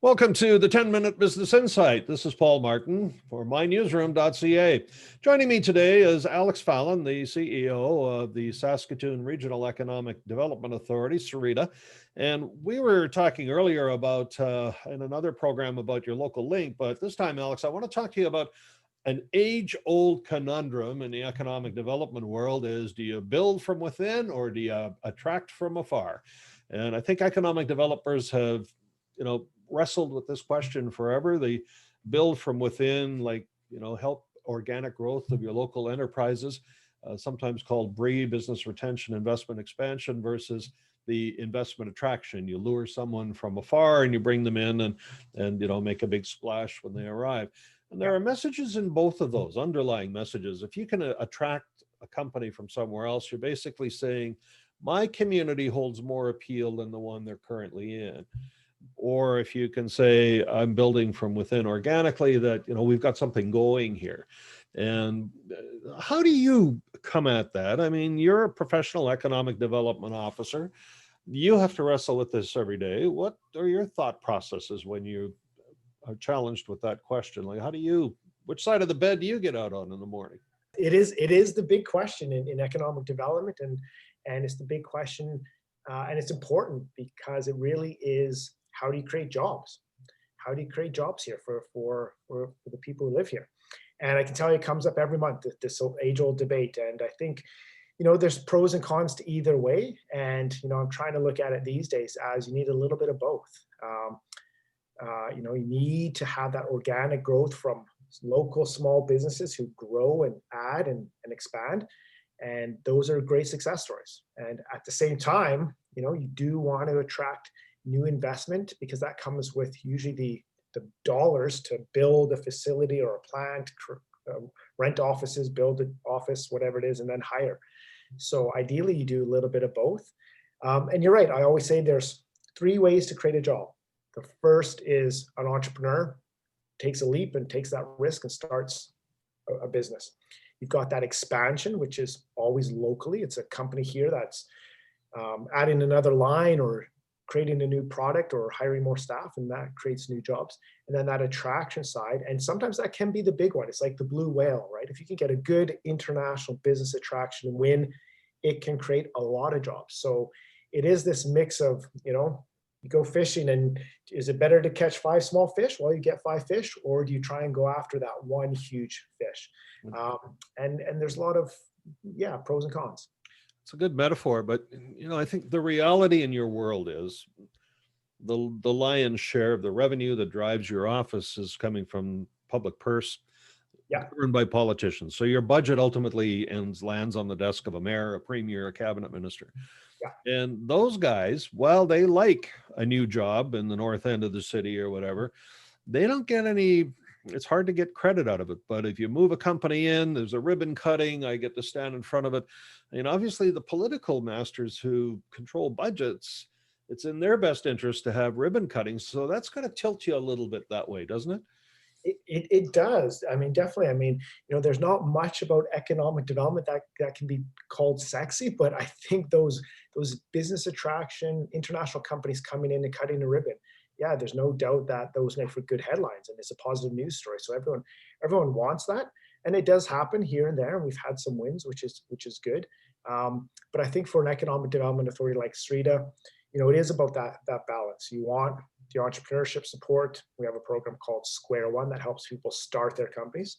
Welcome to the 10-Minute Business Insight. This is Paul Martin for MyNewsroom.ca. Joining me today is Alex Fallon, the CEO of the Saskatoon Regional Economic Development Authority, SREDA. And we were talking earlier about, in another program, about your local link, but this time, Alex, I want to talk to you about an age-old conundrum in the economic development world is, do you build from within or do you attract from afar? And I think economic developers have, wrestled with this question forever. They build from within, help organic growth of your local enterprises, sometimes called BRIE, business retention, investment expansion, versus the investment attraction. You lure someone from afar and you bring them in and make a big splash when they arrive. And there are messages in both of those, underlying messages. If you can attract a company from somewhere else, you're basically saying, my community holds more appeal than the one they're currently in. Or if you can say, I'm building from within organically, that, we've got something going here. And how do you come at that? I mean, you're a professional economic development officer. You have to wrestle with this every day. What are your thought processes when you are challenged with that question? Like, which side of the bed do you get out on in the morning? It is the big question in economic development, and it's the big question, and it's important because it really is, how do you create jobs? How do you create jobs here for the people who live here? And I can tell you, it comes up every month, this age-old debate. And I think, there's pros and cons to either way. And, I'm trying to look at it these days as you need a little bit of both. You need to have that organic growth from local small businesses who grow and add and expand. And those are great success stories. And at the same time, you do want to attract new investment, because that comes with usually the dollars to build a facility or a plant, rent offices, build an office, whatever it is, and then hire. So ideally you do a little bit of both. And you're right, I always say there's three ways to create a job. The first is an entrepreneur takes a leap and takes that risk and starts a business. You've got that expansion, which is always locally. It's a company here that's adding another line or creating a new product or hiring more staff, and that creates new jobs. And then that attraction side, and sometimes that can be the big one. It's like the blue whale, right? If you can get a good international business attraction and win, it can create a lot of jobs. So it is this mix of, you go fishing, and is it better to catch 5 small fish? Well, you get 5 fish, or do you try and go after that one huge fish? And there's a lot of, pros and cons. It's a good metaphor, but I think the reality in your world is the lion's share of the revenue that drives your office is coming from public purse, governed by politicians. So your budget ultimately lands on the desk of a mayor, a premier, a cabinet minister. And those guys, while they like a new job in the north end of the city or whatever, they don't get any. It's hard to get credit out of it. But if you move a company in, there's a ribbon cutting, I get to stand in front of it. And obviously the political masters who control budgets, it's in their best interest to have ribbon cutting. So that's going to tilt you a little bit that way, doesn't it? It does. I mean, definitely. I mean, there's not much about economic development that can be called sexy, but I think those business attraction, international companies coming in and cutting the ribbon, there's no doubt that those make for good headlines, and it's a positive news story. So everyone wants that, and it does happen here and there. And we've had some wins, which is good. But I think for an economic development authority like SREDA, it is about that balance. You want the entrepreneurship support. We have a program called Square One that helps people start their companies.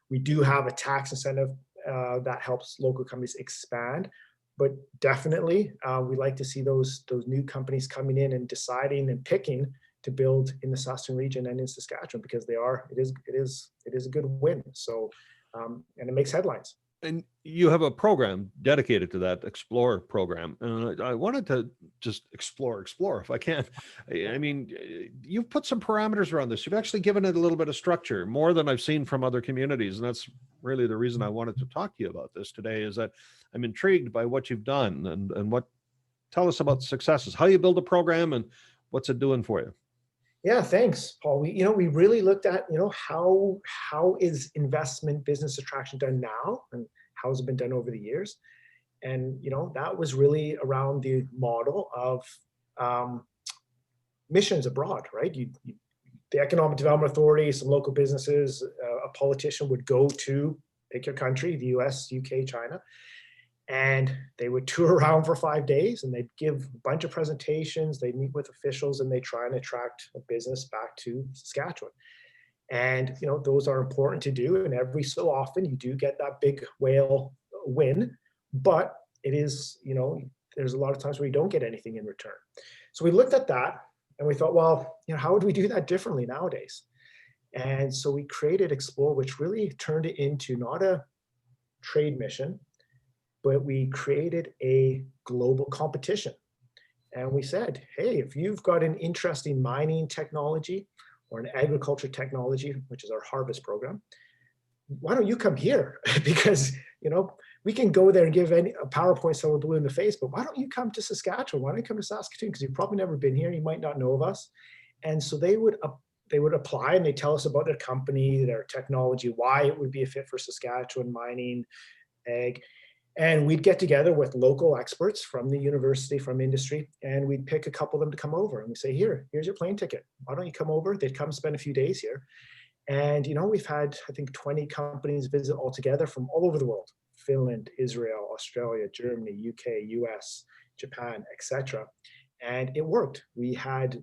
We do have a tax incentive that helps local companies expand. But definitely, we like to see those new companies coming in and deciding and picking to build in the Saskatoon region and in Saskatchewan, because it is a good win. So, and it makes headlines. And you have a program dedicated to that Explore program. And I wanted to just explore if I can. I mean, you've put some parameters around this. You've actually given it a little bit of structure, more than I've seen from other communities. And that's really the reason I wanted to talk to you about this today, is that I'm intrigued by what you've done and tell us about successes, how you build a program and what's it doing for you. Yeah, thanks, Paul. We really looked at, how is investment business attraction done now, and how has it been done over the years? And, that was really around the model of, missions abroad, right? The Economic Development Authority, some local businesses, a politician would go to, pick your country, the US, UK, China, and they would tour around for 5 days and they'd give a bunch of presentations, they'd meet with officials, and they try and attract a business back to Saskatchewan. And those are important to do, and every so often you do get that big whale win, but it is, there's a lot of times where you don't get anything in return. So we looked at that and we thought, well, how would we do that differently nowadays? And so we created Explore, which really turned it into not a trade mission, but we created a global competition. And we said, hey, if you've got an interesting mining technology or an agriculture technology, which is our harvest program, why don't you come here? Because, we can go there and give a PowerPoint silver blue in the face, but why don't you come to Saskatchewan? Why don't you come to Saskatoon? Because you've probably never been here. You might not know of us. And so they would apply and they tell us about their company, their technology, why it would be a fit for Saskatchewan, mining, ag. And we'd get together with local experts from the university, from industry, and we'd pick a couple of them to come over. And we say, here's your plane ticket. Why don't you come over? They'd come spend a few days here. And, we've had, I think, 20 companies visit altogether from all over the world: Finland, Israel, Australia, Germany, UK, US, Japan, etc. And it worked. We've had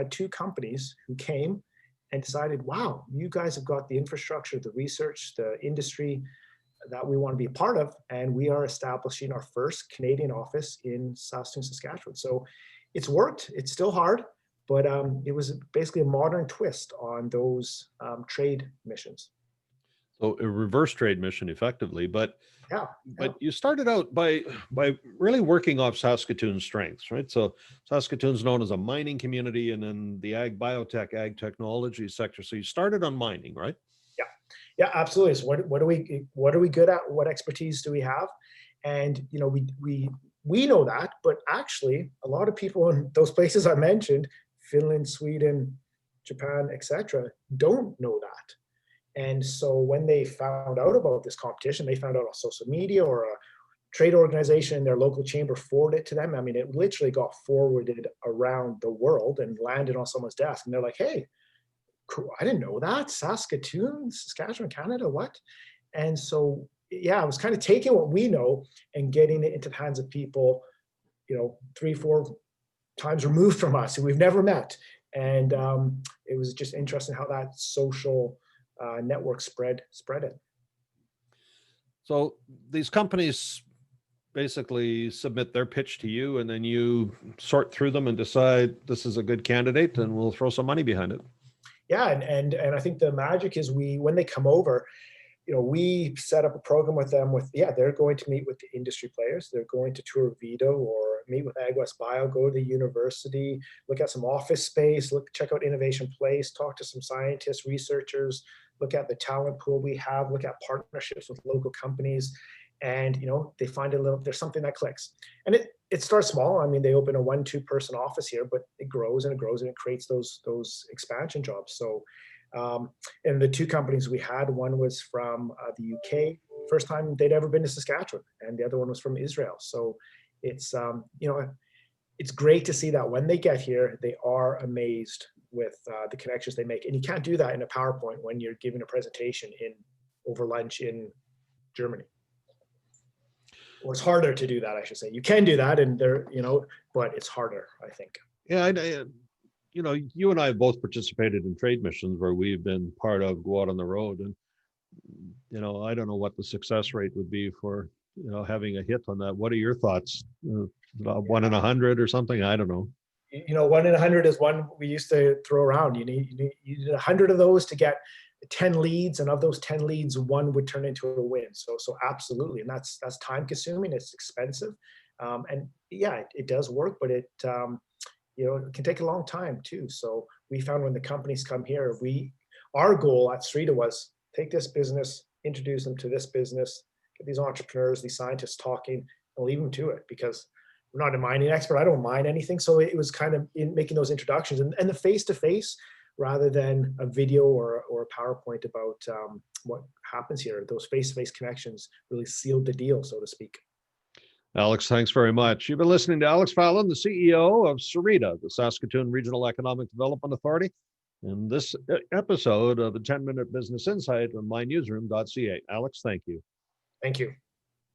2 companies who came and decided, wow, you guys have got the infrastructure, the research, the industry that we want to be a part of. And we are establishing our first Canadian office in Saskatoon, Saskatchewan. So it's worked. It's still hard, but it was basically a modern twist on those trade missions. So a reverse trade mission effectively, but Yeah. you started out by really working off Saskatoon's strengths, right? So Saskatoon's known as a mining community, and then the ag technology sector. So you started on mining, right? Yeah, absolutely. So what are we good at? What expertise do we have? And we know that, but actually a lot of people in those places I mentioned, Finland, Sweden, Japan, etc., don't know that. And so when they found out about this competition, they found out on social media, or a trade organization in their local chamber forwarded it to them. I mean, it literally got forwarded around the world and landed on someone's desk. And they're like, hey, cool, I didn't know that. Saskatoon, Saskatchewan, Canada, what? And so, yeah, I was kind of taking what we know and getting it into the hands of people, 3-4 times removed from us who we've never met. And it was just interesting how that social network spread it. So these companies basically submit their pitch to you, and then you sort through them and decide this is a good candidate, and we'll throw some money behind it. Yeah, and I think the magic is when they come over, we set up a program with them they're going to meet with the industry players. They're going to tour Vito or meet with AgWest Bio, go to the university, look at some office space, check out Innovation Place, talk to some scientists, researchers, look at the talent pool we have, look at partnerships with local companies. And they find there's something that clicks. And it starts small. I mean, they open a 1-2 person office here, but it grows and it grows, and it creates those expansion jobs. So and the 2 companies we had, one was from the UK, first time they'd ever been to Saskatchewan, and the other one was from Israel. So it's it's great to see that when they get here, they are amazed with the connections they make. And you can't do that in a PowerPoint when you're giving a presentation over lunch in Germany. Or it's harder to do that, I should say. You can do that, and but it's harder, I think. Yeah, you and I have both participated in trade missions where we've been part of go out on the road, and I don't know what the success rate would be for having a hit on that. What are your thoughts? 1 in 100 or something? I don't know. 1 in 100 is one we used to throw around. You need 100 of those to get 10 leads, and of those 10 leads, 1 would turn into a win. So absolutely, and that's time consuming. It's expensive, and yeah, it does work, but it can take a long time too. So we found when the companies come here, our goal at SREDA was take this business, introduce them to this business, get these entrepreneurs, these scientists talking, and leave them to it, because we're not a mining expert. I don't mine anything. So it was kind of in making those introductions and the face-to-face rather than a video or a PowerPoint about what happens here. Those face-to-face connections really sealed the deal, so to speak. Alex, thanks very much. You've been listening to Alex Fallon, the CEO of SREDA, the Saskatoon Regional Economic Development Authority, in this episode of the 10-Minute Business Insight on MyNewsroom.ca. Alex, thank you. Thank you.